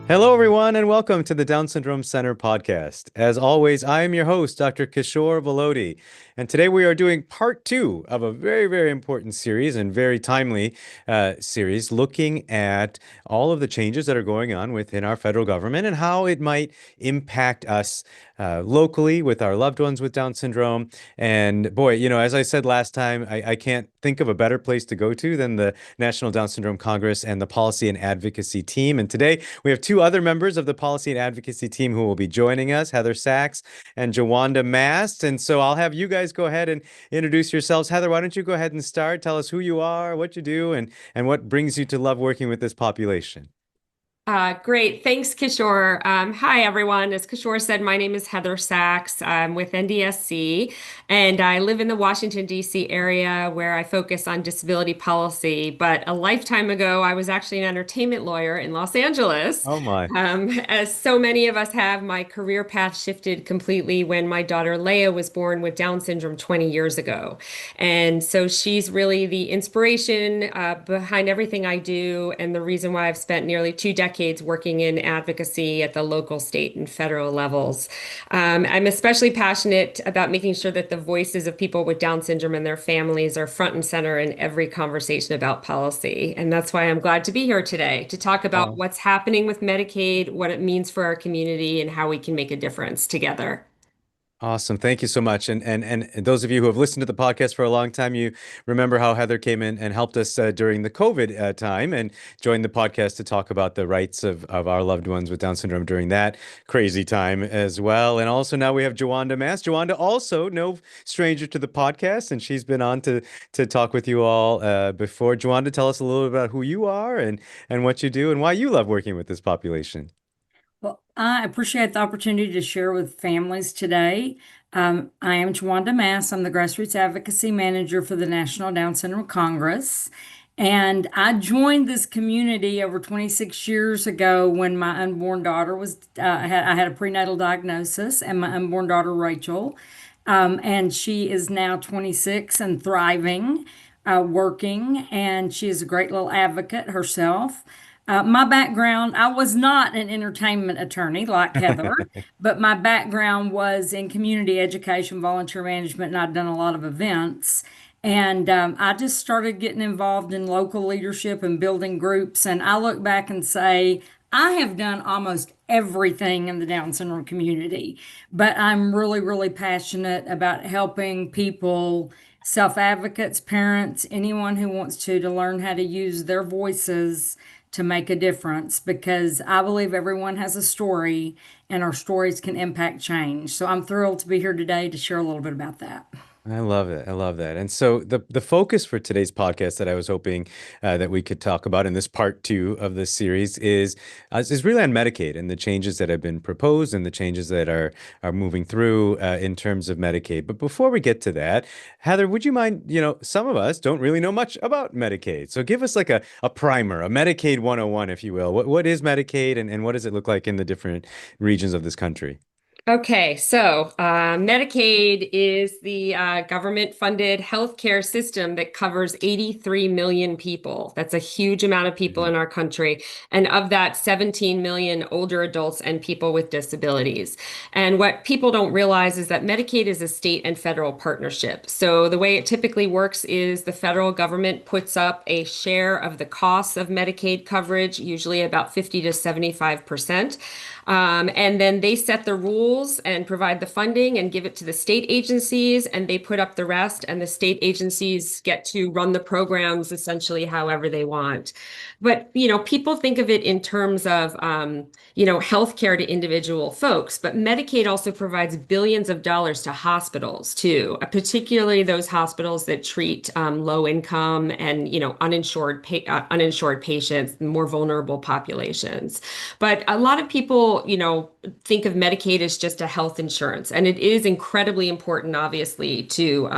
Hello, everyone, and welcome to the Down Syndrome Center podcast. As always, I am your host, Dr. Kishore Velody, and today we are doing part two of a very, very important series and very timely series looking at all of the changes that are going on within our federal government and how it might impact us locally with our loved ones with Down syndrome. And boy, as I said last time, I can't think of a better place to go to than the National Down Syndrome Congress and the Policy and Advocacy team. And today we have two other members of the Policy and Advocacy team who will be joining us, Heather Sachs and Jawanda Mast. And so I'll have you guys go ahead and introduce yourselves. Heather, why don't you go ahead and start? Tell us who you are, what you do, and what brings you to love working with this population. Great. Thanks, Kishore. Hi, everyone. As Kishore said, my name is Heather Sachs. I'm with NDSC, and I live in the Washington, D.C. area where I focus on disability policy. But a lifetime ago, I was actually an entertainment lawyer in Los Angeles. Oh my. As so many of us have, my career path shifted completely when my daughter Leia was born with Down syndrome 20 years ago. And so she's really the inspiration behind everything I do and the reason why I've spent nearly 2 decades working in advocacy at the local, state, and federal levels. I'm especially passionate about making sure that the voices of people with Down syndrome and their families are front and center in every conversation about policy. And that's why I'm glad to be here today to talk about what's happening with Medicaid, what it means for our community, and how we can make a difference together. Awesome. Thank you so much. And those of you who have listened to the podcast for a long time, you remember how Heather came in and helped us during the COVID time and joined the podcast to talk about the rights of our loved ones with Down syndrome during that crazy time as well. And also now we have Jawanda Mast. Jawanda also no stranger to the podcast, and she's been on to talk with you all before. Jawanda, tell us a little bit about who you are and what you do and why you love working with this population. Well, I appreciate the opportunity to share with families today. I am Jawanda Mast. I'm the Grassroots Advocacy Manager for the National Down Syndrome Congress. And I joined this community over 26 years ago when my unborn daughter I had a prenatal diagnosis, and my unborn daughter, Rachel. And she is now 26 and thriving, working, and she is a great little advocate herself. My background, I was not an entertainment attorney like Heather, but my background was in community education, volunteer management, and I'd done a lot of events. And I just started getting involved in local leadership and building groups. And I look back and say, I have done almost everything in the Down syndrome community, but I'm really, really passionate about helping people, self-advocates, parents, anyone who wants to learn how to use their voices to make a difference, because I believe everyone has a story and our stories can impact change. So I'm thrilled to be here today to share a little bit about that. I love it. I love that. And so the focus for today's podcast that I was hoping that we could talk about in this part two of this series is really on Medicaid and the changes that have been proposed and the changes that are moving through in terms of Medicaid. But before we get to that, Heather, would you mind, some of us don't really know much about Medicaid. So give us like a primer, a Medicaid 101, if you will. What is Medicaid and what does it look like in the different regions of this country? Okay, so Medicaid is the government-funded healthcare system that covers 83 million people. That's a huge amount of people in our country. And of that, 17 million older adults and people with disabilities. And what people don't realize is that Medicaid is a state and federal partnership. So the way it typically works is the federal government puts up a share of the costs of Medicaid coverage, usually about 50 to 75%. And then they set the rules and provide the funding and give it to the state agencies, and they put up the rest, and the state agencies get to run the programs essentially however they want. But, people think of it in terms of, healthcare to individual folks, but Medicaid also provides billions of dollars to hospitals too, particularly those hospitals that treat low income and, uninsured patients, more vulnerable populations. But a lot of people, think of Medicaid as just a health insurance. And it is incredibly important, obviously, to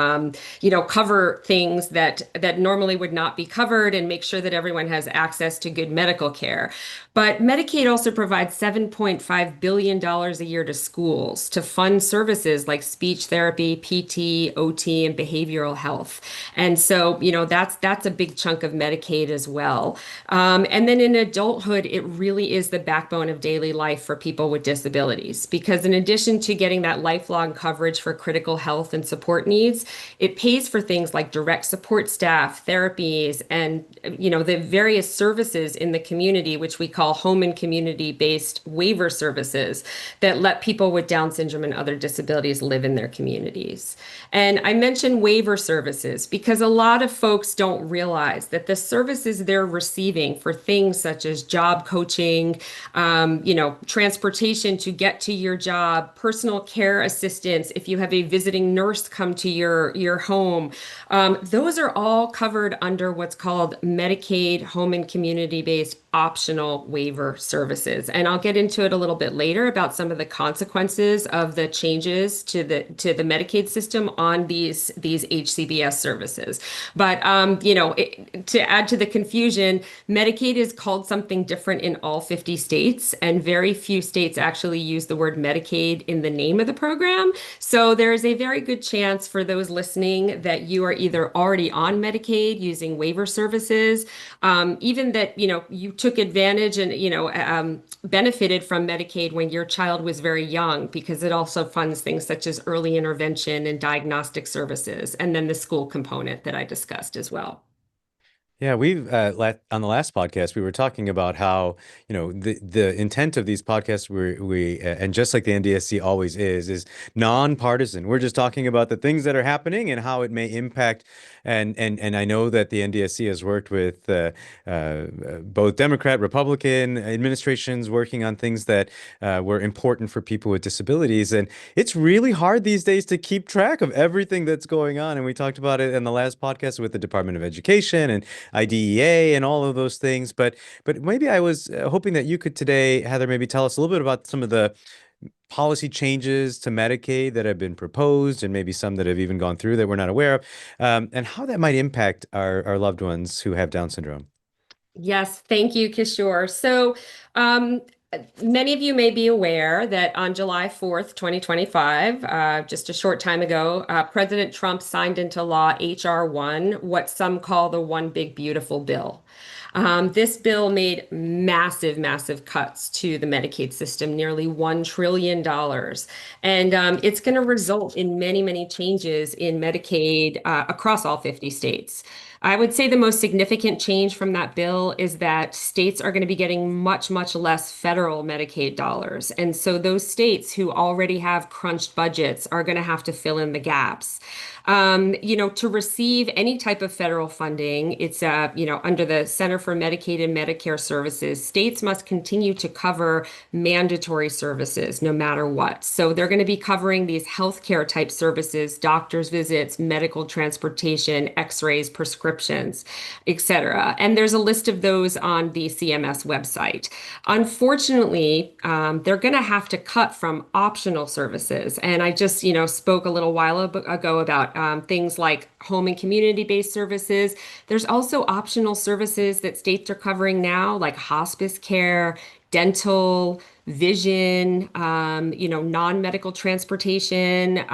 cover things that normally would not be covered and make sure that everyone has access to good medical care. But Medicaid also provides $7.5 billion a year to schools to fund services like speech therapy, PT, OT, and behavioral health. And so, that's a big chunk of Medicaid as well. And then in adulthood, it really is the backbone of daily life for people with disabilities, because in addition to getting that lifelong coverage for critical health and support needs, it pays for things like direct support staff, therapies, and the various services in the community, which we call home and community-based waiver services that let people with Down syndrome and other disabilities live in their communities. And I mention waiver services because a lot of folks don't realize that the services they're receiving for things such as job coaching, transportation to get to your job, personal care assistance, if you have a visiting nurse come to your home, those are all covered under what's called Medicaid home and community-based optional waiver services. And I'll get into it a little bit later about some of the consequences of the changes to the Medicaid system on these HCBS services. But to add to the confusion, Medicaid is called something different in all 50 states, and very few states actually use the word Medicaid in the name of the program. So there is a very good chance for those listening that you are either already on Medicaid using waiver services, even that you took advantage and benefited from Medicaid when your child was very young, because it also funds things such as early intervention and diagnostic services, and then the school component that I discussed as well. Yeah, we've on the last podcast we were talking about how the intent of these podcasts we and just like the NDSC always is nonpartisan. We're just talking about the things that are happening and how it may impact. And I know that the NDSC has worked with both Democrat, Republican administrations working on things that were important for people with disabilities, and it's really hard these days to keep track of everything that's going on. And we talked about it in the last podcast with the Department of Education and IDEA and all of those things. But maybe I was hoping that you could today, Heather, maybe tell us a little bit about some of the policy changes to Medicaid that have been proposed and maybe some that have even gone through that we're not aware of, and how that might impact our loved ones who have Down syndrome. Yes, thank you, Kishore. So, many of you may be aware that on July 4th, 2025, just a short time ago, President Trump signed into law H.R. 1, what some call the One Big Beautiful Bill. This bill made massive, massive cuts to the Medicaid system, nearly $1 trillion. And it's going to result in many, many changes in Medicaid across all 50 states. I would say the most significant change from that bill is that states are going to be getting much, much less federal Medicaid dollars. And so those states who already have crunched budgets are going to have to fill in the gaps. To receive any type of federal funding, it's, under the Center for Medicaid and Medicare Services, states must continue to cover mandatory services no matter what. So they're going to be covering these healthcare type services, doctor's visits, medical transportation, x-rays, prescriptions, etc. And there's a list of those on the CMS website. Unfortunately, they're going to have to cut from optional services. And I just, spoke a little while ago about things like home and community-based services. There's also optional services that states are covering now, like hospice care, dental, vision, non-medical transportation.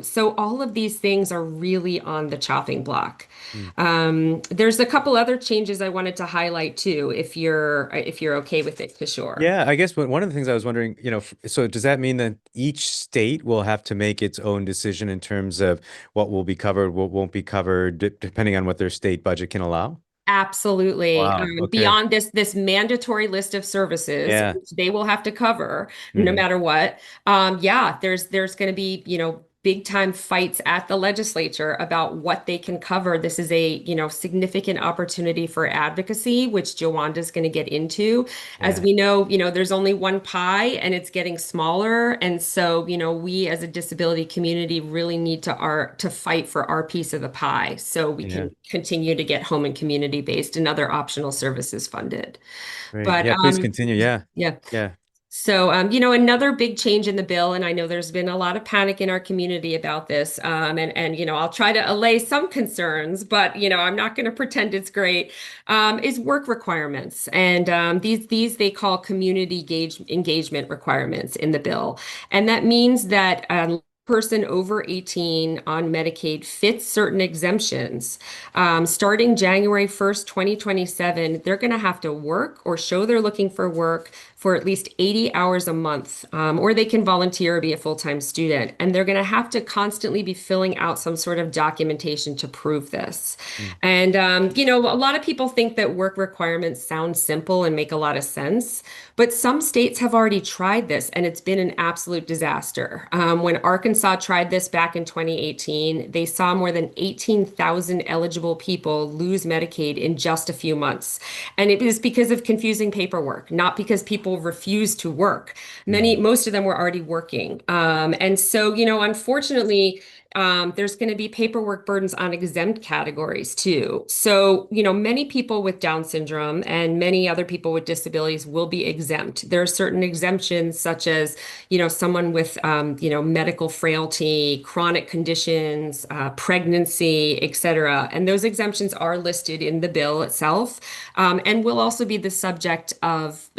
So all of these things are really on the chopping block. There's a couple other changes I wanted to highlight too, if you're okay with it, Kishore. Yeah, I guess one of the things I was wondering, so does that mean that each state will have to make its own decision in terms of what will be covered, what won't be covered, depending on what their state budget can allow? Absolutely. Wow. Okay. Beyond this mandatory list of services, Yeah. which they will have to cover no Mhm. matter what. There's going to be, big time fights at the legislature about what they can cover. This is a, significant opportunity for advocacy, which Jawanda is going to get into. As Yeah. we know, there's only one pie and it's getting smaller. And so, we as a disability community really need to fight for our piece of the pie so we Yeah. can continue to get home and community based and other optional services funded. Great. But Yeah, please continue. Yeah. yeah. Yeah. So, another big change in the bill, and I know there's been a lot of panic in our community about this, and I'll try to allay some concerns, but I'm not going to pretend it's great. Is work requirements, and these they call community engagement requirements in the bill, and that means that a person over 18 on Medicaid fits certain exemptions. Starting January 1st, 2027, they're going to have to work or show they're looking for work for at least 80 hours a month, or they can volunteer or be a full-time student. And they're going to have to constantly be filling out some sort of documentation to prove this. Mm. And, a lot of people think that work requirements sound simple and make a lot of sense, but some states have already tried this and it's been an absolute disaster. When Arkansas tried this back in 2018, they saw more than 18,000 eligible people lose Medicaid in just a few months. And it was because of confusing paperwork, not because people refused to work. Mm. Most of them were already working. And so, unfortunately, there's going to be paperwork burdens on exempt categories too. So, many people with Down syndrome and many other people with disabilities will be exempt. There are certain exemptions, such as, someone with, medical frailty, chronic conditions, pregnancy, et cetera. And those exemptions are listed in the bill itself, and will also be the subject of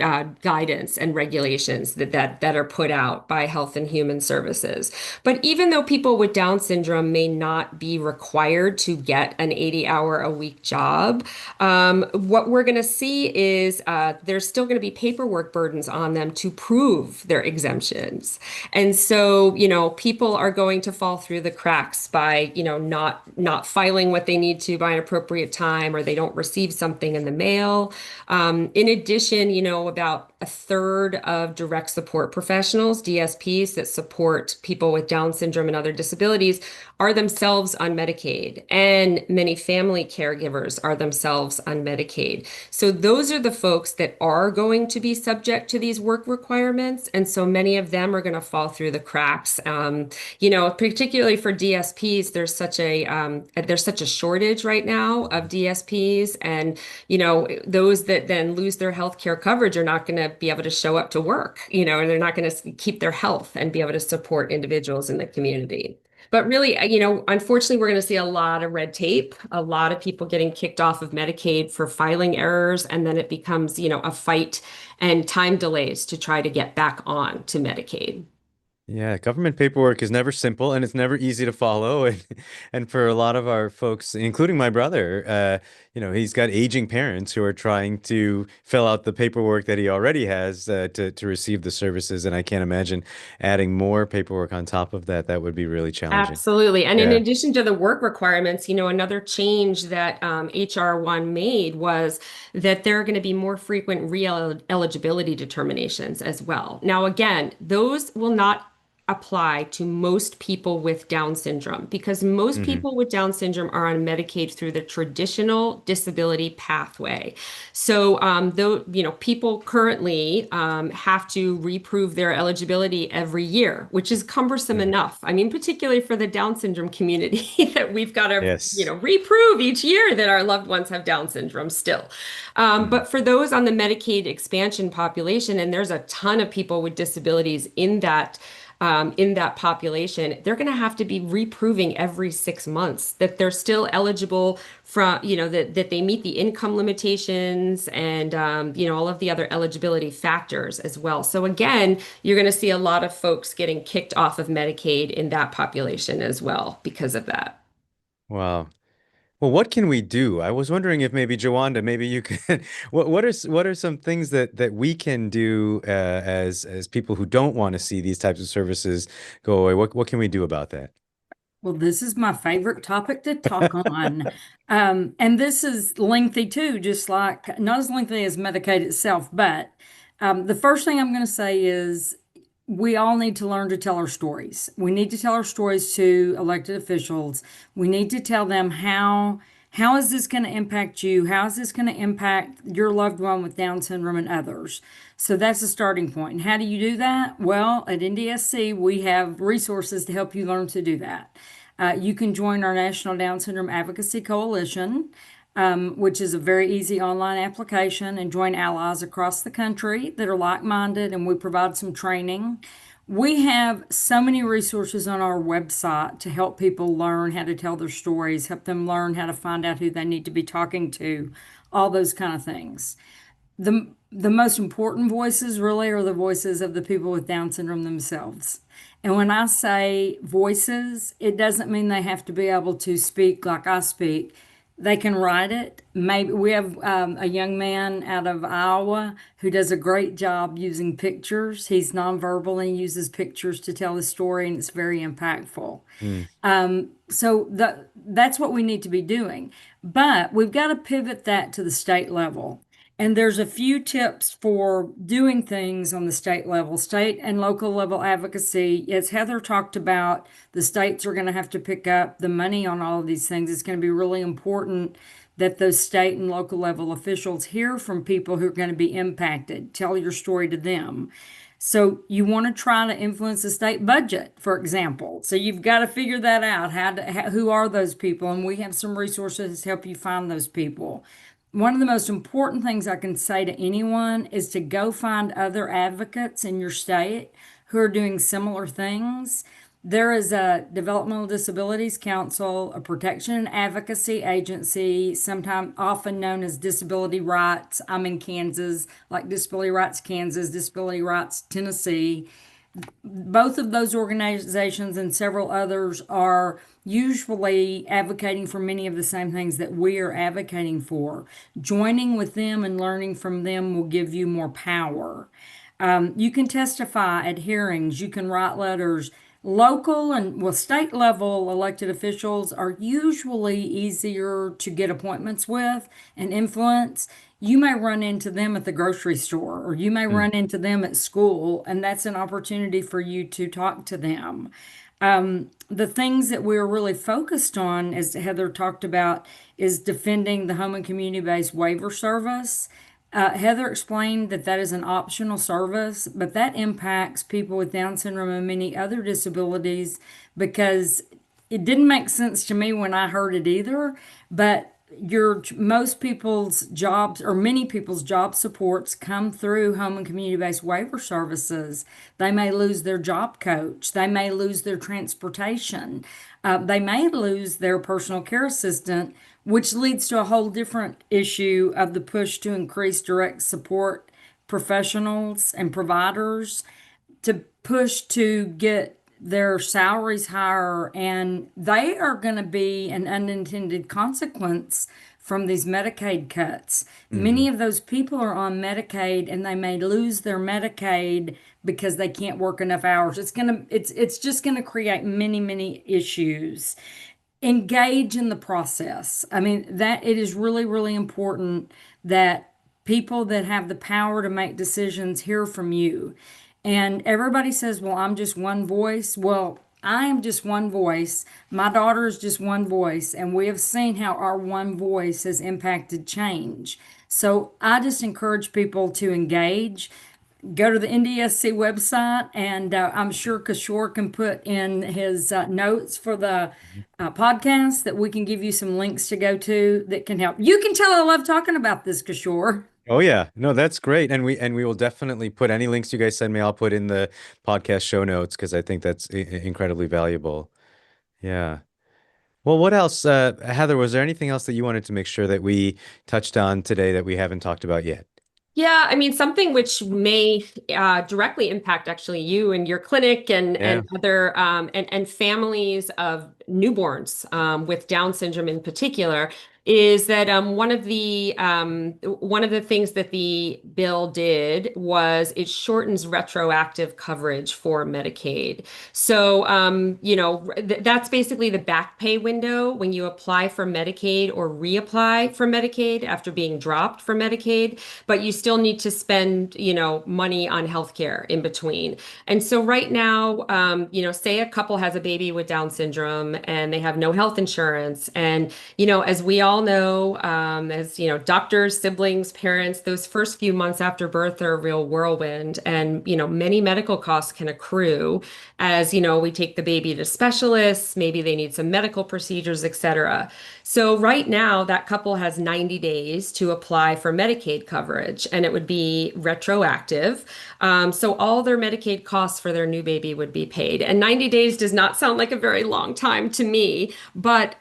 guidance and regulations that are put out by Health and Human Services. But even though people with Down syndrome may not be required to get an 80-hour-a-week job, what we're going to see is there's still going to be paperwork burdens on them to prove their exemptions. And so, people are going to fall through the cracks by, not filing what they need to by an appropriate time, or they don't receive something in the mail. In addition, about a third of direct support professionals, DSPs, that support people with Down syndrome and other disabilities are themselves on Medicaid, and many family caregivers are themselves on Medicaid. So those are the folks that are going to be subject to these work requirements, and so many of them are going to fall through the cracks. Particularly for DSPs, there's such a shortage right now of DSPs, and those that then lose their health care coverage are not going to be able to show up to work, and they're not going to keep their health and be able to support individuals in the community. But really, unfortunately, we're going to see a lot of red tape, a lot of people getting kicked off of Medicaid for filing errors, and then it becomes, a fight and time delays to try to get back on to Medicaid. Yeah, government paperwork is never simple and it's never easy to follow. And for a lot of our folks, including my brother, he's got aging parents who are trying to fill out the paperwork that he already has to receive the services. And I can't imagine adding more paperwork on top of that. That would be really challenging. Absolutely. And in Yeah. addition to the work requirements, another change that HR 1 made was that there are going to be more frequent re-eligibility determinations as well. Now, again, those will not apply to most people with Down syndrome, because most Hmm. people with Down syndrome are on Medicaid through the traditional disability pathway. So, though, people currently have to reprove their eligibility every year, which is cumbersome Hmm. enough. I mean, particularly for the Down syndrome community, that we've got to, Yes. reprove each year that our loved ones have Down syndrome still. Hmm. But for those on the Medicaid expansion population, and there's a ton of people with disabilities in that population, they're going to have to be reproving every 6 months that they're still eligible from, that they meet the income limitations and, all of the other eligibility factors as well. So again, you're going to see a lot of folks getting kicked off of Medicaid in that population as well because of that. Wow. Well, what can we do? I was wondering if maybe Jawanda, maybe you could. What are some things that we can do as people who don't want to see these types of services go away? What can we do about that? Well, this is my favorite topic to talk on. And this is lengthy too, just like not as lengthy as Medicaid itself. But the first thing I'm going to say is we all need to learn to tell our stories. We need to tell our stories to elected officials. We need to tell them how is this going to impact you? How is this going to impact your loved one with Down syndrome and others? So that's a starting point. And how do you do that? Well, at NDSC, we have resources to help you learn to do that. You can join our National Down Syndrome Advocacy Coalition. which is a very easy online application, and join allies across the country that are like-minded, and we provide some training. We have so many resources on our website to help people learn how to tell their stories, help them learn how to find out who they need to be talking to, all those kind of things. The most important voices really are the voices of the people with Down syndrome themselves. And when I say voices, it doesn't mean they have to be able to speak like I speak. They can write it. Maybe we have a young man out of Iowa who does a great job using pictures. He's nonverbal and uses pictures to tell the story, and it's very impactful. Mm. That's what we need to be doing. But we've got to pivot that to the state level. And there's a few tips for doing things on the state level, state and local level advocacy. As Heather talked about, the states are going to have to pick up the money on all of these things. It's going to be really important that those state and local level officials hear from people who are going to be impacted. Tell your story to them. So you want to try to influence the state budget, for example. So you've got to figure that out. Who are those people? And we have some resources to help you find those people. One of the most important things I can say to anyone is to go find other advocates in your state who are doing similar things. There is a Developmental Disabilities Council, a protection and advocacy agency, sometimes often known as Disability Rights. I'm in Kansas, like Disability Rights Kansas, Disability Rights Tennessee. Both of those organizations and several others are usually advocating for many of the same things that we are advocating for. Joining with them and learning from them will give you more power. You can testify at hearings, you can write letters. Local and state level elected officials are usually easier to get appointments with and influence. You may run into them at the grocery store, or you may run into them at school, and that's an opportunity for you to talk to them. The things that we're really focused on, as Heather talked about, is defending the home and community-based waiver service. Heather explained that that is an optional service, but that impacts people with Down syndrome and many other disabilities, because it didn't make sense to me when I heard it either. But most people's jobs, or many people's job supports, come through home and community-based waiver services. They may lose their job coach. They may lose their transportation. They may lose their personal care assistant, which leads to a whole different issue of the push to increase direct support professionals and providers, to push to get their salaries higher, and they are going to be an unintended consequence from these Medicaid cuts. Many of those people are on Medicaid, and they may lose their Medicaid because they can't work enough hours. It's just gonna create many issues. Engage in the process. I mean, that it is really, really important that people that have the power to make decisions hear from you. And everybody says, well, I'm just one voice. Well, I am just one voice. My daughter is just one voice. And we have seen how our one voice has impacted change. So I just encourage people to engage. Go to the NDSC website, and I'm sure Kishore can put in his notes for the podcast that we can give you some links to go to that can help. You can tell I love talking about this, Kishore. Oh yeah, no, that's great, and we will definitely put any links you guys send me. I'll put in the podcast show notes because I think that's incredibly valuable. Yeah. Well, what else, Heather? Was there anything else that you wanted to make sure that we touched on today that we haven't talked about yet? Yeah, I mean, something which may directly impact actually you and your clinic and other and families of newborns with Down syndrome in particular, is that one of the things that the bill did was it shortens retroactive coverage for Medicaid. So that's basically the back pay window when you apply for Medicaid or reapply for Medicaid after being dropped for Medicaid, but you still need to spend money on healthcare in between. And so right now, say a couple has a baby with Down syndrome and they have no health insurance, and as we all all know, as you know, doctors, siblings, parents, those first few months after birth are a real whirlwind, and many medical costs can accrue as we take the baby to specialists, maybe they need some medical procedures, etc. So right now, that couple has 90 days to apply for Medicaid coverage, and it would be retroactive. So all their Medicaid costs for their new baby would be paid. And 90 days does not sound like a very long time to me, but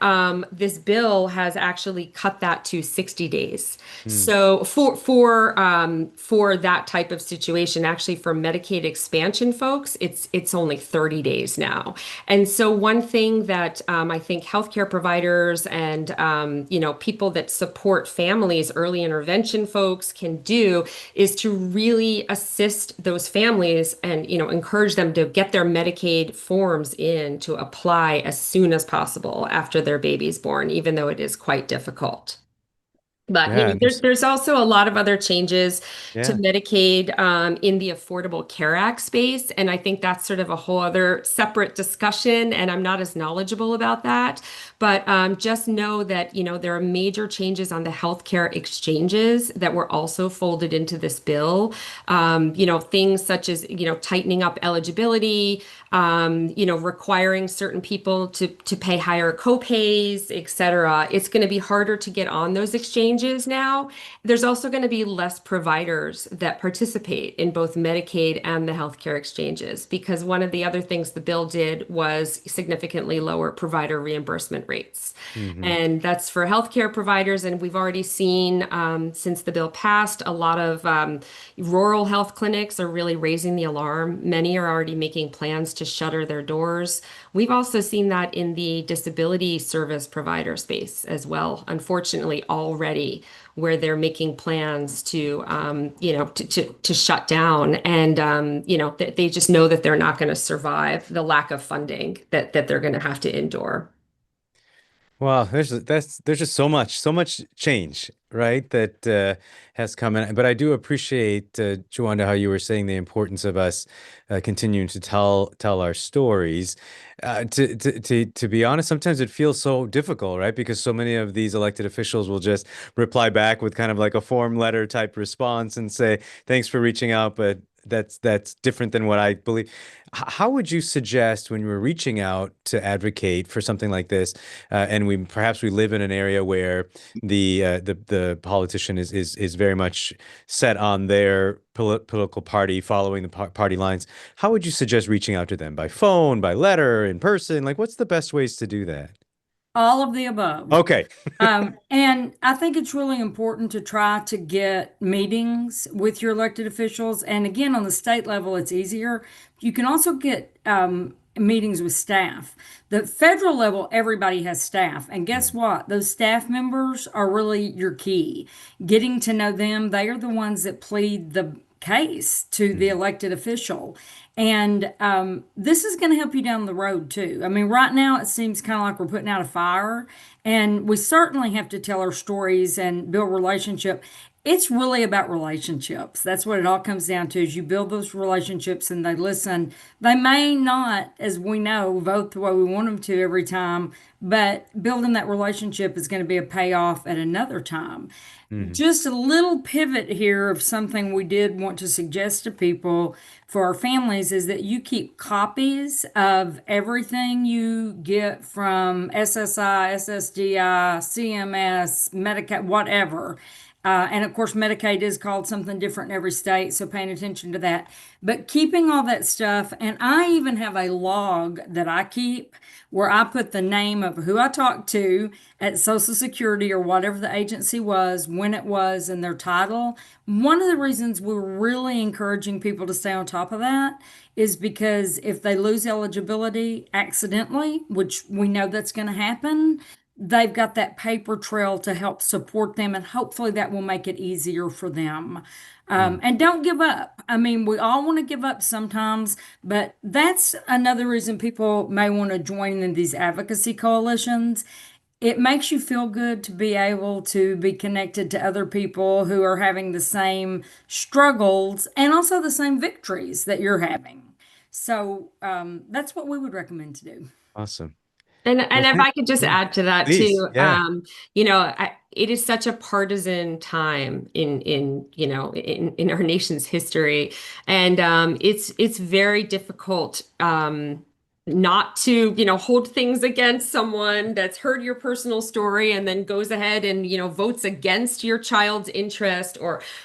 this bill has actually cut that to 60 days. Hmm. So for that type of situation, actually for Medicaid expansion folks, it's only 30 days now. And so one thing that I think healthcare providers and people that support families, early intervention folks can do is to really assist those families and encourage them to get their Medicaid forms in to apply as soon as possible after their baby's born, even though it is quite difficult. But Yeah, and there's there's also a lot of other changes to yeah. Medicaid in the Affordable Care Act space, and I think that's sort of a whole other separate discussion. And I'm not as knowledgeable about that, but just know that there are major changes on the healthcare exchanges that were also folded into this bill. Things such as tightening up eligibility, requiring certain people to pay higher copays, et cetera. It's going to be harder to get on those exchanges now. There's also going to be less providers that participate in both Medicaid and the healthcare exchanges, because one of the other things the bill did was significantly lower provider reimbursement rates. Hmm. And that's for healthcare providers. And we've already seen since the bill passed, a lot of rural health clinics are really raising the alarm. Many are already making plans to shutter their doors. We've also seen that in the disability service provider space as well, unfortunately, already, where they're making plans to, to shut down, and they just know that they're not going to survive the lack of funding that they're going to have to endure. Well, there's just so much change, right? That has come in. But I do appreciate, Jawanda, how you were saying the importance of us continuing to tell our stories. To be honest, sometimes it feels so difficult, right? Because so many of these elected officials will just reply back with kind of like a form letter type response and say, "Thanks for reaching out, but that's different than what I believe." How would you suggest when we're reaching out to advocate for something like this, and we live in an area where the politician is very much set on their political party, following the party lines? How would you suggest reaching out to them? By phone, by letter, in person? Like, what's the best ways to do that? All of the above. Okay. And I think it's really important to try to get meetings with your elected officials. And again, on the state level, it's easier. You can also get meetings with staff. The federal level, everybody has staff. And guess what? Those staff members are really your key. Getting to know them, they are the ones that plead the case to the Mhm. elected official. And this is going to help you down the road too. I mean, right now it seems kind of like we're putting out a fire, and we certainly have to tell our stories and build relationship. It's really about relationships. That's what it all comes down to, is you build those relationships and they listen. They may not, as we know, vote the way we want them to every time, but building that relationship is going to be a payoff at another time. Mhm. Just a little pivot here of something we did want to suggest to people for our families is that you keep copies of everything you get from SSI, SSDI, CMS, Medicaid, whatever. And of course, Medicaid is called something different in every state, so paying attention to that. But keeping all that stuff, and I even have a log that I keep where I put the name of who I talked to at Social Security or whatever the agency was, when it was, and their title. One of the reasons we're really encouraging people to stay on top of that is because if they lose eligibility accidentally, which we know that's going to happen, they've got that paper trail to help support them, and hopefully that will make it easier for them. Mhm. And don't give up. I mean, we all want to give up sometimes, but that's another reason people may want to join in these advocacy coalitions. It makes you feel good to be able to be connected to other people who are having the same struggles and also the same victories that you're having. So that's what we would recommend to do. Awesome. And Well, if I could just yeah, add to that please. too, Yeah. it is such a partisan time in our nation's history, and it's very difficult not to hold things against someone that's heard your personal story and then goes ahead and votes against your child's interest.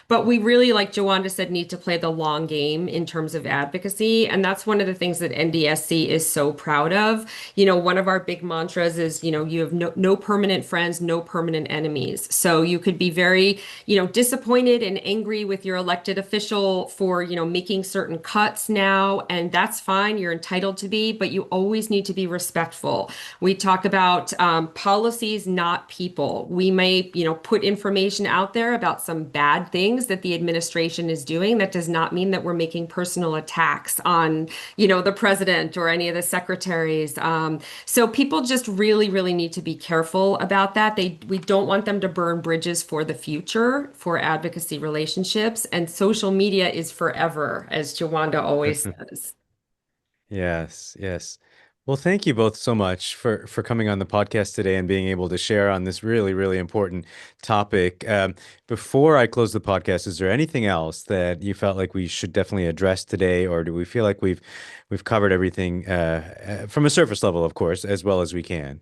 But we really, like Jawanda said, need to play the long game in terms of advocacy, and that's one of the things that NDSC is so proud of. One of our big mantras is, you have no permanent friends, no permanent enemies. So you could be very, disappointed and angry with your elected official for, making certain cuts now, and that's fine. You're entitled to be, but you always need to be respectful. We talk about policies, not people. We may, put information out there about some bad things that the administration is doing. That does not mean that we're making personal attacks on, the president or any of the secretaries. So people just really, really need to be careful about that. We don't want them to burn bridges for the future for advocacy relationships. And social media is forever, as Jawanda always says. Yes, yes. Well, thank you both so much for coming on the podcast today and being able to share on this really, really important topic. Before I close the podcast, is there anything else that you felt like we should definitely address today, or do we feel like we've covered everything from a surface level, of course, as well as we can?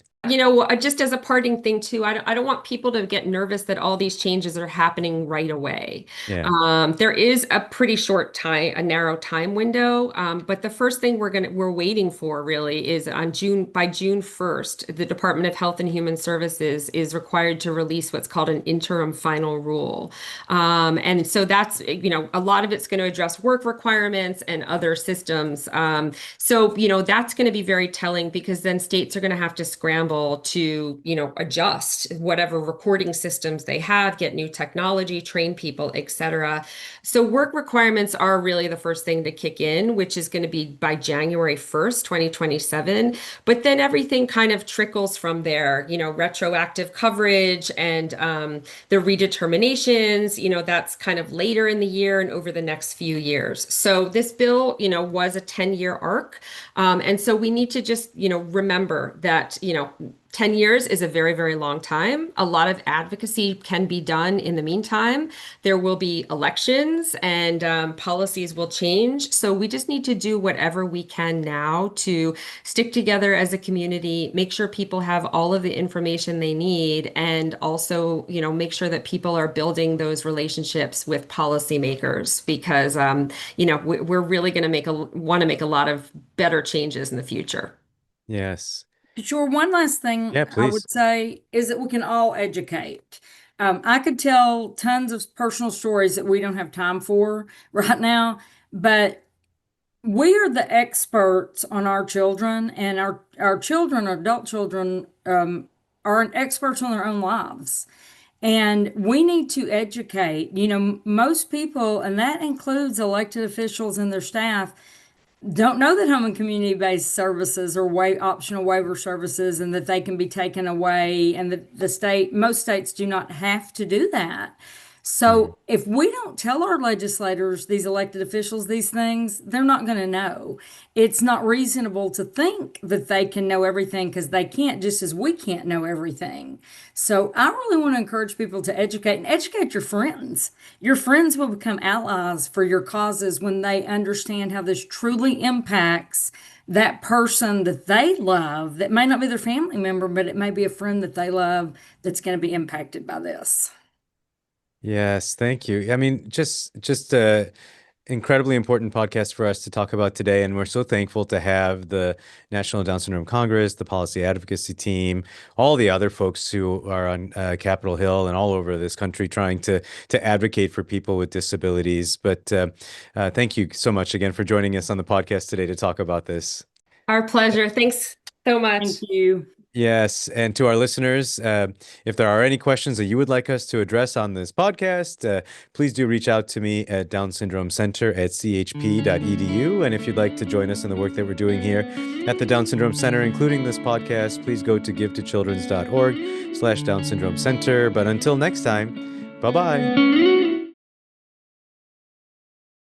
Just as a parting thing too, I don't want people to get nervous that all these changes are happening right away. Yeah. There is a pretty short time, a narrow time window. But the first thing we're waiting for really is by June 1st, the Department of Health and Human Services is required to release what's called an interim final rule. And so that's, a lot of it's going to address work requirements and other systems. So that's going to be very telling, because then states are going to have to scramble to, adjust whatever recording systems they have, get new technology, train people, etc. So work requirements are really the first thing to kick in, which is going to be by January 1st, 2027. But then everything kind of trickles from there, retroactive coverage and the redeterminations, that's kind of later in the year and over the next few years. So this bill, was a 10-year arc. And so we need to just, remember that, 10 years is a very, very long time. A lot of advocacy can be done in the meantime. There will be elections and policies will change. So we just need to do whatever we can now to stick together as a community, make sure people have all of the information they need, and also, make sure that people are building those relationships with policymakers, because, we're really going to want to make a lot of better changes in the future. Yes. Sure. One last thing Yeah, I please. would say is that we can all educate. I could tell tons of personal stories that we don't have time for right now, but we are the experts on our children, and our children, our adult children, are experts on their own lives. And we need to educate, most people, and that includes elected officials and their staff, don't know that home and community-based services are optional waiver services, and that they can be taken away, and most states do not have to do that. So if we don't tell our legislators, these elected officials, these things, they're not going to know. It's not reasonable to think that they can know everything, because they can't, just as we can't know everything. So I really want to encourage people to educate, and educate your friends. Your friends will become allies for your causes when they understand how this truly impacts that person that they love, that may not be their family member, but it may be a friend that they love that's going to be impacted by this. Yes, thank you. I mean, just incredibly important podcast for us to talk about today. And we're so thankful to have the National Down Syndrome Congress, the Policy Advocacy team, all the other folks who are on Capitol Hill and all over this country trying to advocate for people with disabilities. But thank you so much again for joining us on the podcast today to talk about this. Our pleasure. Thanks so much. Thank you. Yes, and to our listeners, if there are any questions that you would like us to address on this podcast, please do reach out to me at Down Syndrome Center at chp.edu. And if you'd like to join us in the work that we're doing here at the Down Syndrome Center, including this podcast, please go to givetochildrens.org/Down Syndrome Center. But until next time, bye-bye.